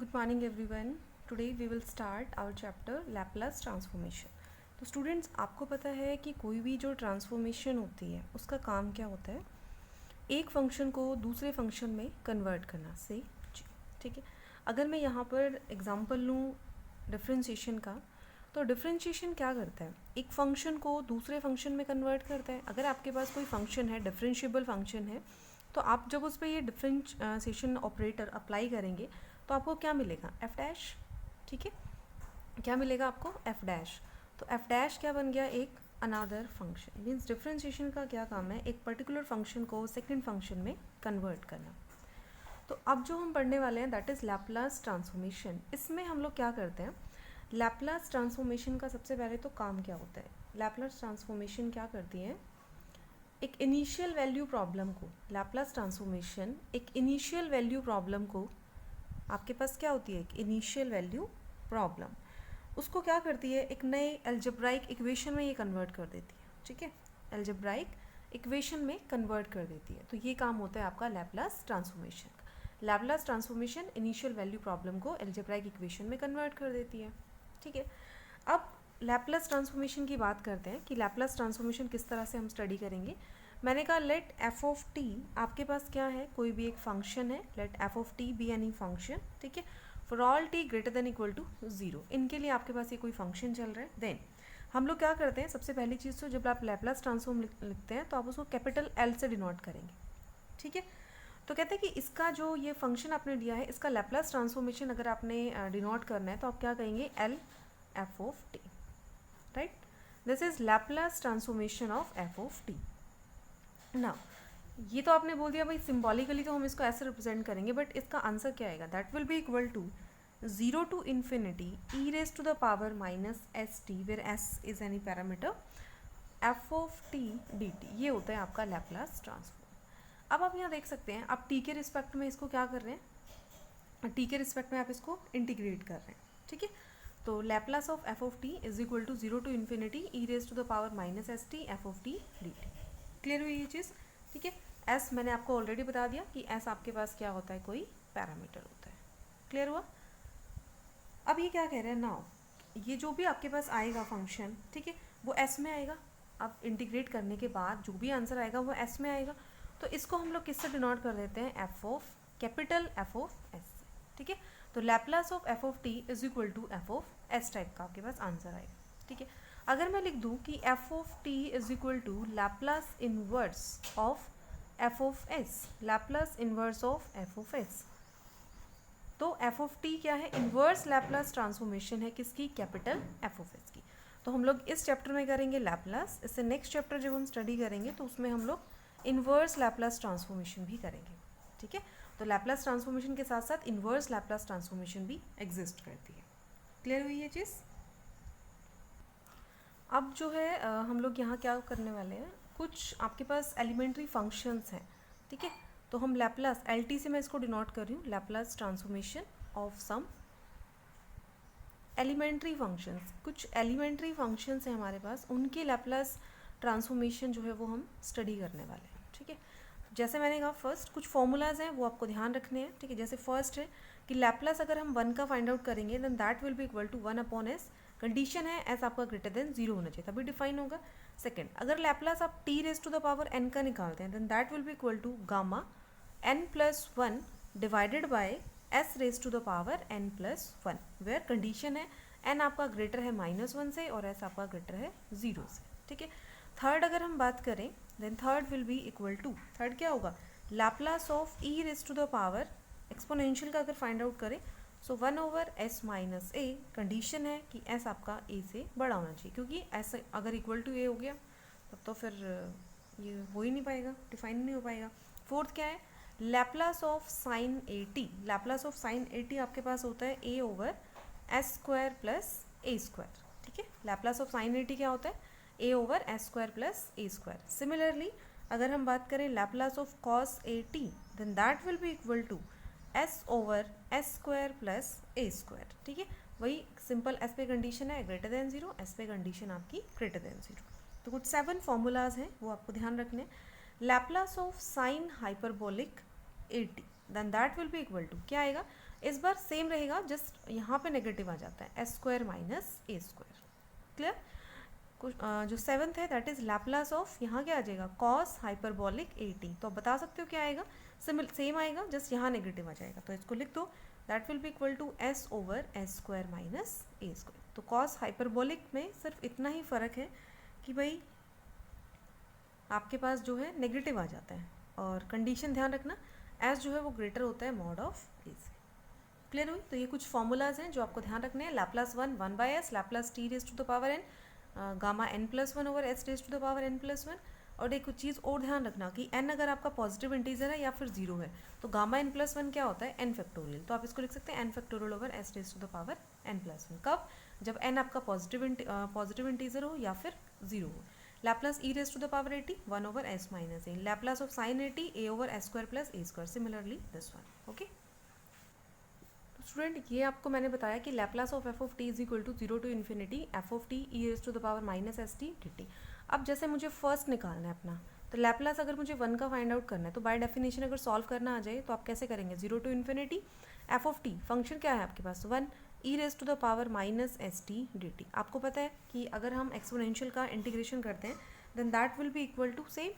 Good morning everyone. Today we will start our chapter Laplace transformation. तो students आपको पता है कि कोई भी जो ट्रांसफॉर्मेशन होती है उसका काम क्या होता है, एक फंक्शन को दूसरे फंक्शन में कन्वर्ट करना से जी ठीक है। अगर मैं यहाँ पर एग्जांपल लूँ डिफरेंशिएशन का, तो डिफरेंशिएशन क्या करता है, एक फंक्शन को दूसरे फंक्शन में कन्वर्ट करता है। अगर आपके पास कोई फंक्शन है, डिफरेंशिएबल फंक्शन है, तो आप जब उस पर ये डिफरेंशिएशन ऑपरेटर अप्लाई करेंगे तो आपको क्या मिलेगा, एफ डैश। ठीक है, क्या मिलेगा आपको, एफ डैश। तो एफ डैश क्या बन गया, एक अनादर फंक्शन। मीन्स डिफरेंशिएशन का क्या काम है, एक पर्टिकुलर फंक्शन को सेकंड फंक्शन में कन्वर्ट करना। तो अब जो हम पढ़ने वाले हैं दैट इज़ लैप्लास ट्रांसफॉर्मेशन। इसमें हम लोग क्या करते हैं, लैप्लास ट्रांसफॉर्मेशन का सबसे पहले तो काम क्या होता है, लैप्लास ट्रांसफॉर्मेशन क्या करती है, एक इनिशियल वैल्यू प्रॉब्लम को, लैप्लास ट्रांसफॉर्मेशन एक इनिशियल वैल्यू प्रॉब्लम को, आपके पास क्या होती है, एक इनिशियल वैल्यू प्रॉब्लम, उसको क्या करती है, एक नए एल्जेब्राइक इक्वेशन में ये कन्वर्ट कर देती है। ठीक है, एल्जेब्राइक इक्वेशन में कन्वर्ट कर देती है। तो ये काम होता है आपका लैप्लास ट्रांसफॉर्मेशन का। Laplace transformation initial value problem को एल्जेब्राइक इक्वेशन में कन्वर्ट कर देती है। ठीक है, अब लैप्लास ट्रांसफॉर्मेशन की बात करते हैं कि लैप्लास ट्रांसफॉर्मेशन किस तरह से हम स्टडी करेंगे। मैंने कहा लेट एफ ऑफ टी, आपके पास क्या है, कोई भी एक फंक्शन है, let F of T be any function. ठीक है, for all T greater than equal to 0, इनके लिए आपके पास ये कोई फंक्शन चल रहा है। देन हम लोग क्या करते हैं, सबसे पहली चीज़ तो जब आप लैप्लास ट्रांसफॉर्म लिखते हैं तो आप उसको कैपिटल एल से डिनोट करेंगे। ठीक है, तो कहते हैं कि इसका जो ये फंक्शन आपने दिया है, इसका लैप्लास ट्रांसफॉर्मेशन अगर आपने डिनोट करना है तो आप क्या कहेंगे, L F of T. Right, this is Laplace transformation of F of T. ना ये तो आपने बोल दिया भाई, सिम्बॉलिकली तो हम इसको ऐसे रिप्रेजेंट करेंगे, बट इसका आंसर क्या आएगा, that will be equal to 0 to infinity E raise to the power minus S T, where S is any parameter, F of T D T. ये होता है आपका लैप्लास ट्रांसफॉर्म। अब आप यहाँ देख सकते हैं, आप टी के रिस्पेक्ट में इसको क्या कर रहे हैं, टी के रिस्पेक्ट में आप इसको इंटीग्रेट कर रहे हैं। ठीक है, तो Laplace of F of T is equal to 0 to infinity E raise to the power minus S T F of T D T. Clear हुई ये चीज़। ठीक है, एस मैंने आपको ऑलरेडी बता दिया कि एस आपके पास क्या होता है, कोई पैरामीटर होता है। क्लियर हुआ। अब ये क्या कह रहे हैं, नाउ ये जो भी आपके पास आएगा फंक्शन, ठीक है, वो एस में आएगा। अब इंटीग्रेट करने के बाद जो भी आंसर आएगा वो एस में आएगा। तो इसको हम लोग किससे डिनोट कर देते हैं, F of capital F of S से। ठीक है, तो Laplace of F of T is equal to F of S type का आपके पास आंसर आएगा। ठीक है, अगर मैं लिख दूं कि F of T is equal to Laplace inverse of F of S, Laplace inverse of F of S, तो एफ ऑफ टी क्या है, इनवर्स लैप्लास ट्रांसफॉर्मेशन है किसकी, कैपिटल एफ ऑफ एस की। तो हम लोग इस चैप्टर में करेंगे लैप्लास, इससे नेक्स्ट चैप्टर जब हम स्टडी करेंगे तो उसमें हम लोग इनवर्स लैप्लास ट्रांसफॉर्मेशन भी करेंगे। ठीक है, तो लैप्लास ट्रांसफॉर्मेशन के साथ साथ इनवर्स लैप्लास ट्रांसफॉर्मेशन भी एग्जिस्ट करती है। क्लियर हुई ये चीज़। अब जो है हम लोग यहाँ क्या करने वाले हैं, कुछ आपके पास एलिमेंट्री फंक्शंस हैं। ठीक है, तो हम लैप्लास एल टी से मैं इसको डिनोट कर रही हूँ, Laplace transformation of some elementary functions. कुछ एलिमेंट्री फंक्शंस हैं हमारे पास, उनकी लैप्लास ट्रांसफॉर्मेशन जो है वो हम स्टडी करने वाले हैं। ठीक है, जैसे मैंने कहा फर्स्ट कुछ फॉर्मूलाज हैं वो आपको ध्यान रखने हैं। ठीक है, जैसे फर्स्ट है कि लैप्लास अगर हम 1 का फाइंड आउट करेंगे then that will be equal to 1 upon S. Condition है एस आपका ग्रेटर देन 0 होना चाहिए तभी डिफाइन होगा। सेकंड, अगर लैप्लास आप T raise to the power N का निकालते हैं then that will be equal to gamma N plus 1 divided by S raise to the power N plus 1, where condition है एन आपका ग्रेटर है -1 से और एस आपका ग्रेटर है 0 से। ठीक है, थर्ड अगर हम बात करें then third will be equal to, third क्या होगा, Laplace of E raise to the power exponential का अगर फाइंड आउट करें so 1 over S minus A. Condition है कि एस आपका ए से बड़ा होना चाहिए, क्योंकि एस अगर इक्वल टू ए हो गया तब तो फिर ये हो ही नहीं पाएगा, डिफाइन नहीं हो पाएगा। फोर्थ क्या है, Laplace of sine A T. Laplace of sine A T आपके पास होता है A over S square plus A square. ठीक है, Laplace of sine A T क्या होता है, A over S square plus A square. Similarly अगर हम बात करें Laplace of cos A T then that will be equal to S over S square plus A square. ठीक है, वही सिंपल एस पे कंडीशन है ग्रेटर देन 0, एस पे कंडीशन आपकी ग्रेटर देन 0। तो कुछ 7 फॉर्मूलाज हैं वो आपको ध्यान रखने। Laplace of sine hyperbolic A T, then that will be equal to क्या आएगा, इस बार सेम रहेगा, जस्ट यहाँ पे नेगेटिव आ जाता है, S square minus A square. Clear. जो सेवन्थ है दैट इज लैप्लास ऑफ, यहाँ क्या आ जाएगा, कॉस हाइपरबॉलिक ए टी। तो आप बता सकते हो क्या आएगा, सेम आएगा, जस्ट यहाँ नेगेटिव आ जाएगा, तो इसको लिख दो, that will be equal to S over S square minus A square. तो कॉस हाइपरबॉलिक में सिर्फ इतना ही फ़र्क है कि भाई आपके पास जो है नेगेटिव आ जाता है, और कंडीशन ध्यान रखना, एस जो है वो ग्रेटर होता है मॉड ऑफ ए से। क्लियर हुई। तो ये कुछ फॉर्मूलाज हैं जो आपको ध्यान रखने हैं, Laplace one by S, Laplace T raise to the power N, gamma N plus one over S raise to the power N plus one. और एक चीज़ और ध्यान रखना कि एन अगर आपका पॉजिटिव इंटीजर है या फिर जीरो है तो गामा एन प्लस वन क्या होता है, एन फैक्टोरियल। तो आप इसको लिख सकते हैं N factorial over S raise to the power N plus one. कब, जब एन आपका पॉजिटिव इंटीजर हो या फिर जीरो हो। Laplace E raise to the power A T, one over S minus A, Laplace of sine A T, A over S square plus A square, similarly this one. Okay student, ये आपको मैंने बताया कि Laplace of F of T is equal to zero to infinity F of T E raise to the power minus S T D T. अब जैसे मुझे first निकालना है अपना, तो लैप्लास अगर मुझे वन का फाइंड आउट करना है तो बाय डेफिनेशन अगर सॉल्व करना आ जाए तो आप कैसे करेंगे, zero to infinity F of T, function क्या है आपके पास one, E raise to the power minus S T D T. आपको पता है कि अगर हम एक्सपोनेंशियल का इंटीग्रेशन करते हैं then that will be equal to same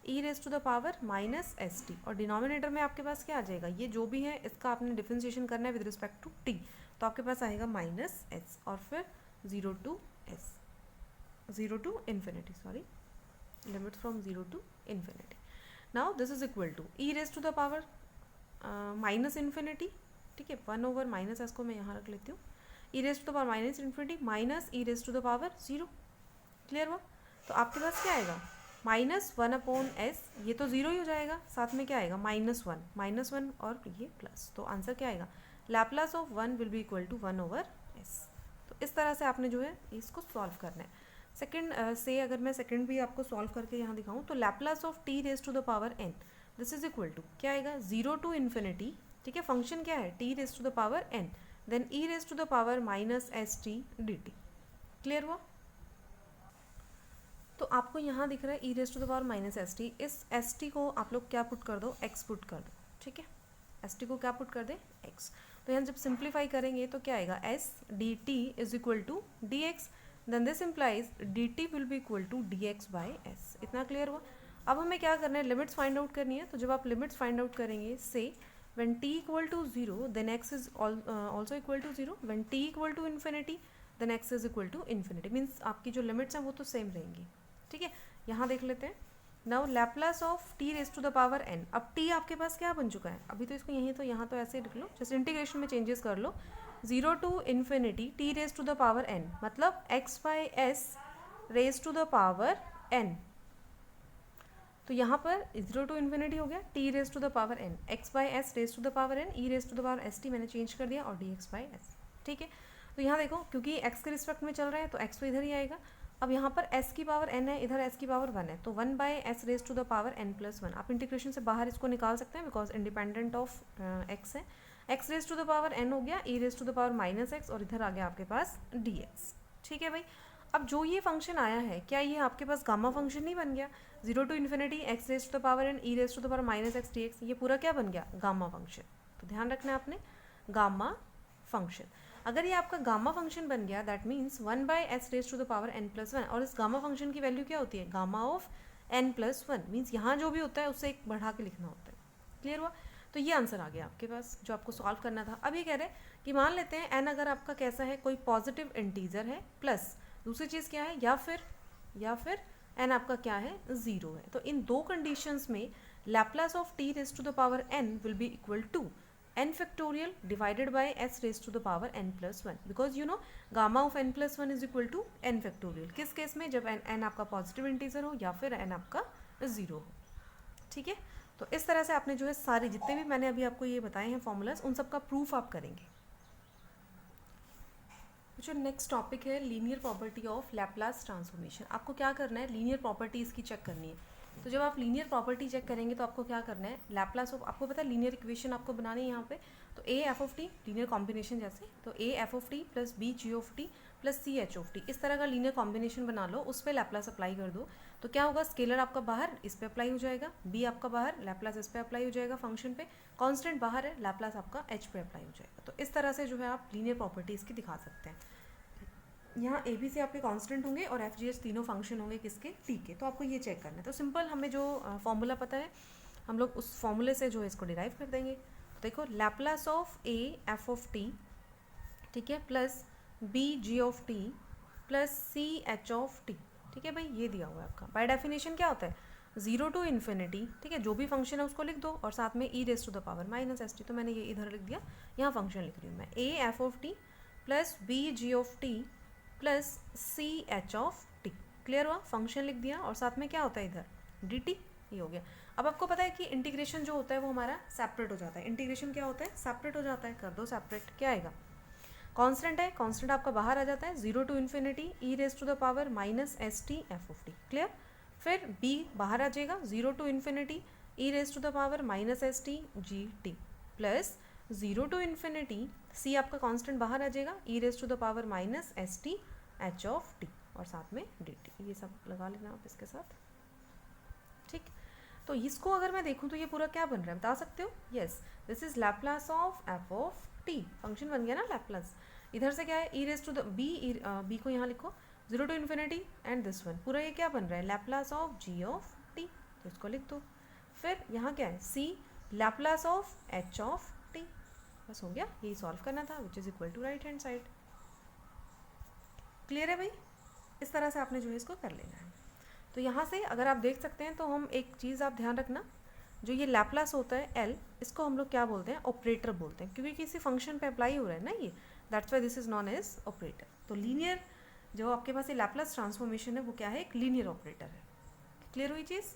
E raise to the power minus S T, और डिनोमिनेटर में आपके पास क्या आ जाएगा, ये जो भी है इसका आपने डिफरेंशिएशन करना है विद रिस्पेक्ट टू टी, तो आपके पास आएगा माइनस एस और फिर zero to S, zero to infinity, sorry, limit from zero to infinity. Now this is equal to E raise to the power minus infinity, ठीक है, one over minus S को मैं यहाँ रख लेती हूँ, E raise to the power minus infinity minus E raise to the power zero. Clear हुआ। तो आपके पास क्या आएगा, माइनस वन अपॉन एस, ये तो जीरो ही हो जाएगा, साथ में क्या आएगा माइनस वन और ये प्लस, तो आंसर क्या आएगा, Laplace of one will be equal to one over S. तो इस तरह से आपने जो है इसको सॉल्व करना है। सेकंड से अगर मैं सेकंड भी आपको सॉल्व करके यहाँ दिखाऊँ तो Laplace of T raise to the power N, this is equal to क्या आएगा, जीरो टू इन्फिनिटी, ठीक है, फंक्शन क्या है T raise to the power N, then E raise to the power minus S T D T. Clear हुआ। तो आपको यहाँ दिख रहा है E raise to the power minus S T, इस एस टी को आप लोग क्या पुट कर दो, एक्स पुट कर दो, ठीक है, एस टी को क्या पुट कर दे, एक्स। तो यहाँ जब सिंप्लीफाई करेंगे तो क्या आएगा, S D T is equal to D X, then this implies D T will be equal to D X by S. इतना क्लियर हुआ। अब हमें क्या करना है, लिमिट्स फाइंड आउट करनी है। तो जब आप लिमिट्स फाइंड आउट करेंगे से when t equal to 0 then x is also equal to 0, when t equal to infinity then x is equal to infinity, means आपकी जो लिमिट्स हैं वो तो सेम रहेंगी, ठीक है। यहाँ देख लेते हैं, now Laplace of t raise to the power n, अब t आपके पास क्या बन चुका है, अभी तो इसको यहीं तो यहाँ तो ऐसे ही लिख लो, जस्ट इंटीग्रेशन में चेंजेस कर लो, zero to infinity t raise to the power n, मतलब x by S raise to the power n। तो यहाँ पर जीरो टू इन्फिनिटी हो गया, T raise to the power N, X by S raise to the power N, E raise to the power S T मैंने change कर दिया, और D X by S, ठीक है। तो यहाँ देखो क्योंकि एक्स के रिस्पेक्ट में चल रहा है तो एक्स तो इधर ही आएगा। अब यहाँ पर एस की पावर एन है, इधर एस की पावर वन है, तो one by S raise to the power N plus one. आप इंटीग्रेशन से बाहर इसको निकाल सकते हैं बिकॉज इंडिपेंडेंट ऑफ एक्स है। X raise to the power N हो गया, E raise to the power minus X, और इधर आ गया आपके पास डी एक्स, ठीक है भाई। अब जो ये फंक्शन आया है क्या ये आपके पास गामा फंक्शन नहीं बन गया, zero to infinity X raise to the power N, E raise to the power minus X D X, ये पूरा क्या बन गया, गामा फंक्शन। तो ध्यान रखना है आपने, गामा फंक्शन। अगर ये आपका गामा फंक्शन बन गया that means one by S raise to the power N plus one, और इस गामा फंक्शन की वैल्यू क्या होती है, gamma of N plus one, means यहाँ जो भी होता है उससे एक बढ़ा के लिखना होता है। क्लियर हुआ। तो ये आंसर आ गया आपके पास जो आपको सॉल्व करना था। अब ये कह रहे हैं कि मान लेते हैं एन अगर आपका कैसा है, कोई पॉजिटिव इंटीजर है, प्लस दूसरी चीज़ क्या है, या फिर एन आपका क्या है, ज़ीरो है। तो इन दो कंडीशंस में Laplace of T raise to the power n will be equal to n factorial divided by S raise to the power N plus one, because you know gamma of N plus one is equal to n factorial. किस case में, जब N आपका positive integer हो या फिर N आपका zero हो, ठीक है। तो इस तरह से आपने जो है सारे जितने भी मैंने अभी आपको ये बताए हैं फॉर्मूलाज, उन सब का प्रूफ आप करेंगे। जो नेक्स्ट टॉपिक है linear property of Laplace transformation. आपको क्या करना है, लीनियर प्रॉपर्टी इसकी चेक करनी है। तो जब आप लीनियर प्रॉपर्टी चेक करेंगे तो आपको क्या करना है, लैप्लास ऑफ, आपको पता है लीनियर इक्वेशन आपको बनानी है यहाँ पे, तो a f of t linear combination जैसे, तो a f of t plus b g of t plus c h of t, इस तरह का लीनियर कॉम्बिनेशन बना लो, उस पर लैप्लास अप्लाई कर दो। तो क्या होगा, स्केलर आपका बाहर इस पे अप्लाई हो जाएगा, बी आपका बाहर, लैप्लास इस पे अप्लाई हो जाएगा फंक्शन पे, कांस्टेंट बाहर है, लैप्लास आपका एच पे अप्लाई हो जाएगा। तो इस तरह से जो है आप लीनियर प्रॉपर्टीज़ की दिखा सकते हैं। यहाँ ए बी सी आपके कांस्टेंट होंगे और एफ जी एच तीनों फंक्शन होंगे किसके, टी के। तो आपको ये चेक करना है। तो सिंपल हमें जो फॉर्मूला पता है हम लोग उस फॉर्मूले से जो है इसको डिराइव कर देंगे। तो देखो Laplace of a f of t, ठीक है, plus b g of t plus c h of t, ठीक है भाई, ये दिया हुआ है आपका। बाय डेफिनेशन क्या होता है, 0 टू इन्फिनिटी, ठीक है, जो भी फंक्शन है उसको लिख दो और साथ में E raise to the power minus S T, तो मैंने ये इधर लिख दिया, यहाँ फंक्शन लिख रही हूँ मैं, a f of t plus b g of t plus c h of T. Clear हुआ, फंक्शन लिख दिया और साथ में क्या होता है इधर डी टी, ये हो गया। अब आपको पता है कि इंटीग्रेशन जो होता है वो हमारा सेपरेट हो जाता है, इंटीग्रेशन क्या होता है, सेपरेट हो जाता है, कर दो सेपरेट, क्या आएगा, कांस्टेंट है, कांस्टेंट आपका बाहर आ जाता है, 0 to infinity E raise to the power minus S T F of T. Clear, फिर बी बाहर आ जाएगा, 0 to infinity E raise to the power minus S T G T plus 0 to infinity C आपका constant बाहर आ जाएगा, E raise to the power minus S T H of T और साथ में डी टी, ये सब लगा लेना आप इसके साथ, ठीक। तो इसको अगर मैं देखूँ तो ये पूरा क्या बन रहा है बता सकते हो, yes this is Laplace of F of T, function बन गया ना लैप्लास। इधर से क्या है, E raise to the B, B को यहाँ लिखो, 0 to infinity and this one, पूरा ये क्या बन रहा है, Laplace of G of T, तो इसको लिख दो। फिर यहाँ क्या है, C Laplace of H of T, बस हो गया, यही सॉल्व करना था, which is equal to right hand side. Clear है भाई, इस तरह से आपने जो है इसको कर लेना है। तो यहाँ से अगर आप देख सकते हैं तो हम एक चीज़ आप ध्यान रखना, जो ये लैप्लास होता है एल, इसको हम लोग क्या बोलते हैं, ऑपरेटर बोलते हैं, क्योंकि किसी फंक्शन पे अप्लाई हो रहा है ना ये, that's why this is known as operator. तो लीनियर जो आपके पास ये लैप्लास ट्रांसफॉर्मेशन है वो क्या है, एक लीनियर ऑपरेटर है। क्लियर हुई चीज़।